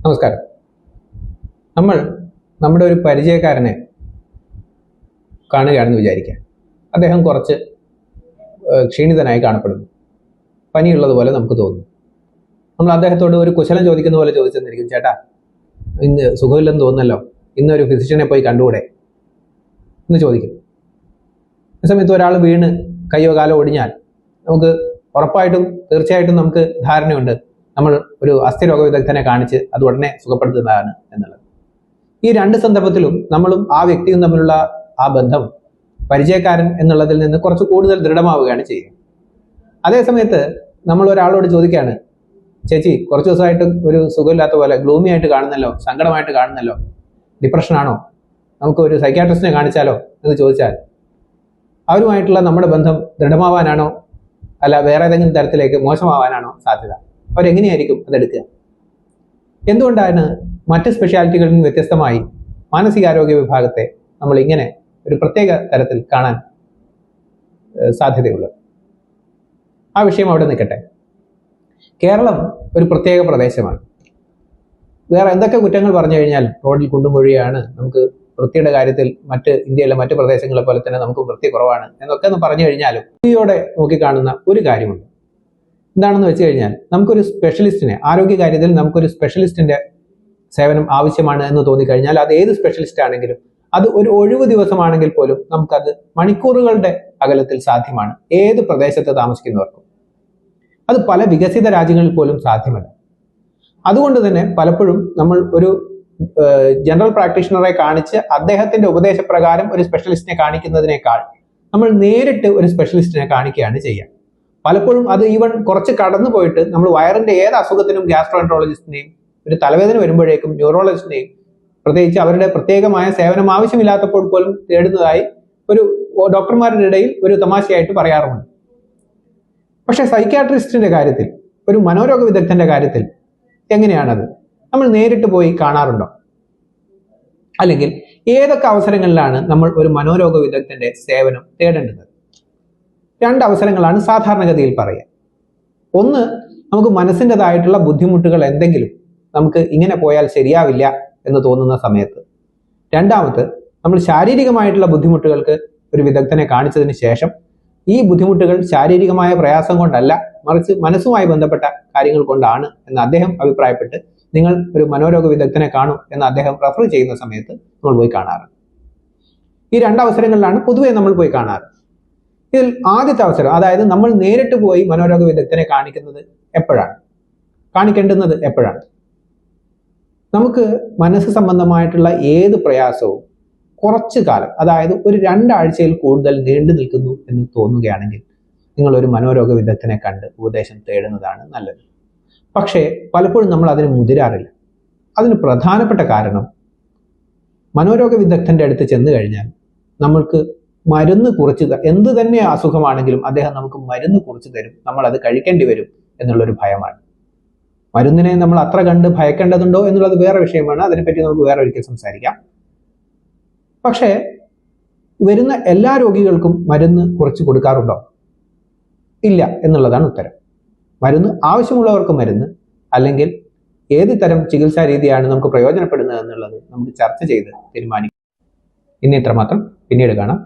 നമസ്കാരം. നമ്മൾ നമ്മുടെ ഒരു പരിചയക്കാരനെ കാണുകയാണെന്ന് വിചാരിക്കാം. അദ്ദേഹം കുറച്ച് ക്ഷീണിതനായി കാണപ്പെടുന്നു. പനിയുള്ളതുപോലെ നമുക്ക് തോന്നുന്നു. നമ്മൾ അദ്ദേഹത്തോട് ഒരു കുശലം ചോദിക്കുന്ന പോലെ ചോദിച്ചെന്നിരിക്കും, ചേട്ടാ ഇന്ന് സുഖമില്ലെന്ന് തോന്നുന്നല്ലോ, ഇന്നൊരു ഫിസിഷ്യനെ പോയി കണ്ടുകൂടെ എന്ന് ചോദിക്കും. ആ സമയത്ത് ഒരാൾ വീണ് കയ്യോ കാലോ ഒടിഞ്ഞാൽ നമുക്ക് തീർച്ചയായിട്ടും നമുക്ക് ധാരണയുണ്ട് നമ്മൾ ഒരു അസ്ഥിരോഗ വിദഗ്ധനെ കാണിച്ച് അത് ഉടനെ സുഖപ്പെടുത്തുന്നതാണ് എന്നുള്ളത്. ഈ രണ്ട് സന്ദർഭത്തിലും നമ്മളും ആ വ്യക്തിയും തമ്മിലുള്ള ആ ബന്ധം പരിചയക്കാരൻ എന്നുള്ളതിൽ നിന്ന് കുറച്ച് കൂടുതൽ ദൃഢമാവുകയാണ് ചെയ്യുക. അതേസമയത്ത് നമ്മൾ ഒരാളോട് ചോദിക്കുകയാണ്, ചേച്ചി കുറച്ച് ദിവസമായിട്ട് ഒരു സുഖമില്ലാത്ത പോലെ ഗ്ലൂമി ആയിട്ട് കാണുന്നല്ലോ, സങ്കടമായിട്ട് കാണുന്നല്ലോ, ഡിപ്രഷൻ ആണോ, നമുക്ക് ഒരു സൈക്യാട്രിസ്റ്റിനെ കാണിച്ചാലോ എന്ന് ചോദിച്ചാൽ അവരുമായിട്ടുള്ള നമ്മുടെ ബന്ധം ദൃഢമാവാനാണോ അല്ല വേറെ ഏതെങ്കിലും തരത്തിലേക്ക് മോശമാവാനാണോ സാധ്യത? അവരെങ്ങനെയായിരിക്കും അതെടുക്കുക? എന്തുകൊണ്ടാണ് മറ്റ് സ്പെഷ്യാലിറ്റികളിൽ നിന്ന് വ്യത്യസ്തമായി മാനസികാരോഗ്യ വിഭാഗത്തെ നമ്മൾ ഇങ്ങനെ ഒരു പ്രത്യേക തരത്തിൽ കാണാൻ സാധ്യതയുള്ളത്? ആ വിഷയം അവിടെ നിൽക്കട്ടെ. കേരളം ഒരു പ്രത്യേക പ്രദേശമാണ്. വേറെ എന്തൊക്കെ കുറ്റങ്ങൾ പറഞ്ഞു കഴിഞ്ഞാൽ റോഡിൽ കുണ്ടുമൊഴിയാണ്, നമുക്ക് വൃത്തിയുടെ കാര്യത്തിൽ ഇന്ത്യയിലെ മറ്റ് പ്രദേശങ്ങളെ പോലെ തന്നെ നമുക്ക് വൃത്തി കുറവാണ് എന്നൊക്കെ ഒന്ന് പറഞ്ഞു കഴിഞ്ഞാലും വൃത്തിയോടെ നോക്കിക്കാണുന്ന ഒരു കാര്യമുണ്ട്. എന്താണെന്ന് വെച്ച് കഴിഞ്ഞാൽ നമുക്കൊരു സ്പെഷ്യലിസ്റ്റിനെ, ആരോഗ്യകാര്യത്തിൽ നമുക്കൊരു സ്പെഷ്യലിസ്റ്റിന്റെ സേവനം ആവശ്യമാണ് എന്ന് തോന്നിക്കഴിഞ്ഞാൽ അത് ഏത് സ്പെഷ്യലിസ്റ്റ് ആണെങ്കിലും അത് ഒരു ഒഴിവ് ദിവസമാണെങ്കിൽ പോലും നമുക്കത് മണിക്കൂറുകളുടെ അകലത്തിൽ സാധ്യമാണ് ഏത് പ്രദേശത്ത് താമസിക്കുന്നവർക്കും. അത് പല വികസിത രാജ്യങ്ങളിൽ പോലും സാധ്യമല്ല. അതുകൊണ്ട് തന്നെ പലപ്പോഴും നമ്മൾ ഒരു ജനറൽ പ്രാക്ടീഷണറെ കാണിച്ച് അദ്ദേഹത്തിന്റെ ഉപദേശപ്രകാരം ഒരു സ്പെഷ്യലിസ്റ്റിനെ കാണിക്കുന്നതിനേക്കാൾ നമ്മൾ നേരിട്ട് ഒരു സ്പെഷ്യലിസ്റ്റിനെ കാണിക്കുകയാണ് ചെയ്യുക. പലപ്പോഴും അത് ഈവൻ കുറച്ച് കടന്നു പോയിട്ട് നമ്മൾ വയറിന്റെ ഏത് അസുഖത്തിനും ഗ്യാസ്ട്രോഎൻട്രോളജിസ്റ്റിനെയും, ഒരു തലവേദന വരുമ്പോഴേക്കും ന്യൂറോളജിസ്റ്റിനെയും, പ്രത്യേകിച്ച് അവരുടെ പ്രത്യേകമായ സേവനം ആവശ്യമില്ലാത്തപ്പോൾ പോലും തേടുന്നതായി ഒരു ഡോക്ടർമാരുടെ ഇടയിൽ ഒരു തമാശയായിട്ട് പറയാറുണ്ട്. പക്ഷെ സൈക്യാട്രിസ്റ്റിന്റെ കാര്യത്തിൽ, ഒരു മനോരോഗ വിദഗ്ധന്റെ കാര്യത്തിൽ എങ്ങനെയാണത്? നമ്മൾ നേരിട്ട് പോയി കാണാറുണ്ടോ? അല്ലെങ്കിൽ ഏതൊക്കെ അവസരങ്ങളിലാണ് നമ്മൾ ഒരു മനോരോഗ വിദഗ്ധന്റെ സേവനം തേടേണ്ടത്? രണ്ട് അവസരങ്ങളാണ് സാധാരണഗതിയിൽ പറയുക. ഒന്ന്, നമുക്ക് മനസ്സിൻ്റെതായിട്ടുള്ള ബുദ്ധിമുട്ടുകൾ എന്തെങ്കിലും നമുക്ക് ഇങ്ങനെ പോയാൽ ശരിയാവില്ല എന്ന് തോന്നുന്ന സമയത്ത്. രണ്ടാമത്, നമ്മൾ ശാരീരികമായിട്ടുള്ള ബുദ്ധിമുട്ടുകൾക്ക് ഒരു വിദഗ്ധനെ കാണിച്ചതിന് ശേഷം ഈ ബുദ്ധിമുട്ടുകൾ ശാരീരികമായ പ്രയാസം കൊണ്ടല്ല, മറിച്ച് മനസ്സുമായി ബന്ധപ്പെട്ട കാര്യങ്ങൾ കൊണ്ടാണ് എന്ന് അദ്ദേഹം അഭിപ്രായപ്പെട്ട് നിങ്ങൾ ഒരു മനോരോഗ വിദഗ്ധനെ കാണും എന്ന് അദ്ദേഹം റെഫർ ചെയ്യുന്ന സമയത്ത് നമ്മൾ പോയി കാണാറ്. ഈ രണ്ടവസരങ്ങളിലാണ് പൊതുവെ നമ്മൾ പോയി കാണാറ്. ഇതിൽ ആദ്യത്തെ അവസരം, അതായത് നമ്മൾ നേരിട്ട് പോയി മനോരോഗ വിദഗ്ധനെ കാണിക്കേണ്ടുന്നത് എപ്പോഴാണ്? നമുക്ക് മനസ്സ് സംബന്ധമായിട്ടുള്ള ഏത് പ്രയാസവും കുറച്ചു കാലം, അതായത് ഒരു 2 ആഴ്ചയിൽ കൂടുതൽ നീണ്ടു നിൽക്കുന്നു എന്ന് തോന്നുകയാണെങ്കിൽ നിങ്ങൾ ഒരു മനോരോഗ വിദഗ്ധനെ കണ്ട് ഉപദേശം തേടുന്നതാണ് നല്ലത്. പക്ഷേ പലപ്പോഴും നമ്മൾ അതിന് മുതിരാറില്ല. അതിന് പ്രധാനപ്പെട്ട കാരണം, മനോരോഗ വിദഗ്ധന്റെ അടുത്ത് ചെന്ന് കഴിഞ്ഞാൽ നമ്മൾക്ക് മരുന്ന് കുറിച്ച്, എന്ത് തന്നെ അസുഖമാണെങ്കിലും അദ്ദേഹം നമുക്ക് മരുന്ന് കുറിച്ച് തരും, നമ്മൾ അത് കഴിക്കേണ്ടി വരും എന്നുള്ളൊരു ഭയമാണ്. മരുന്നിനെ നമ്മൾ അത്ര കണ്ട് ഭയക്കേണ്ടതുണ്ടോ എന്നുള്ളത് വേറെ വിഷയമാണ്. അതിനെപ്പറ്റി നമുക്ക് വേറെ ഒരിക്കൽ സംസാരിക്കാം. പക്ഷേ വരുന്ന എല്ലാ രോഗികൾക്കും മരുന്ന് കുറച്ച് കൊടുക്കാറുണ്ടോ? ഇല്ല എന്നുള്ളതാണ് ഉത്തരം. മരുന്ന് ആവശ്യമുള്ളവർക്ക് മരുന്ന്, അല്ലെങ്കിൽ ഏത് തരം ചികിത്സാ രീതിയാണ് നമുക്ക് പ്രയോജനപ്പെടുന്നത് എന്നുള്ളത് നമുക്ക് ചർച്ച ചെയ്ത് തീരുമാനിക്കാം. ഇന്ന് ഇത്രമാത്രം. പിന്നീട് കാണാം.